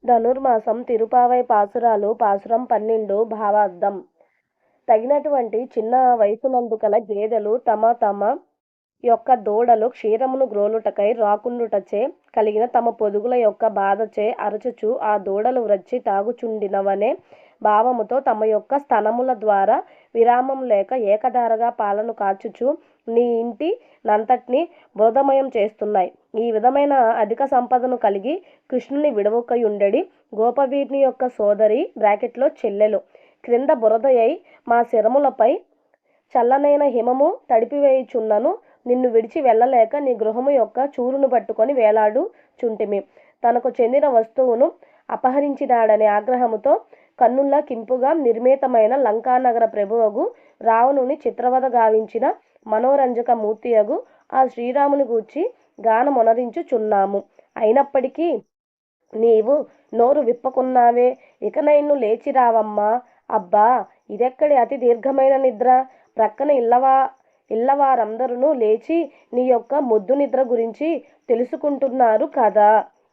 ధనుర్మాసం తిరుపావై పాసురాలు పాసురం 12 భావార్థం. తగినటువంటి చిన్న వయసునందుకల గేదెలు తమ యొక్క దూడలు క్షీరమును గ్రోలుటకై రాకుండుటచే కలిగిన తమ పొదుగుల యొక్క బాధచే అరచుచు ఆ దూడలు వ్రచ్చి తాగుచుండినవనే భావముతో తమ యొక్క స్తనముల ద్వారా విరామం లేక ఏకధారగా పాలను కాచుచు నీ ఇంటి నంతటిని బురదమయం చేస్తున్నాయి. ఈ విధమైన అధిక సంపదను కలిగి కృష్ణుని విడవకయుండెడి గోపవీర్ని యొక్క సోదరి బ్రాకెట్లో చెల్లెలు క్రింద బురదయై మా శిరములపై చల్లనైన హిమము తడిపివేయుచున్నను నిన్ను విడిచి వెళ్ళలేక నీ గృహము యొక్క చూరును పట్టుకొని వేలాడు చుంటిమి. తనకు చెందిన వస్తువును అపహరించినాడనే ఆగ్రహముతో కన్నుల్లా కింపుగా నిర్మితమైన లంకానగర ప్రభువగు రావణుని చిత్రవధ గావించిన మనోరంజక మూర్తియగు ఆ శ్రీరాముని గూర్చి గానమొనరించుచున్నాము. అయినప్పటికీ నీవు నోరు విప్పకున్నావే, ఇకనైను లేచి రావమ్మా. అబ్బా, ఇదెక్కడి అతి దీర్ఘమైన నిద్ర. ప్రక్కన ఇళ్ళవారందరూ లేచి నీ యొక్క మొద్దు నిద్ర గురించి తెలుసుకుంటున్నారు కదా.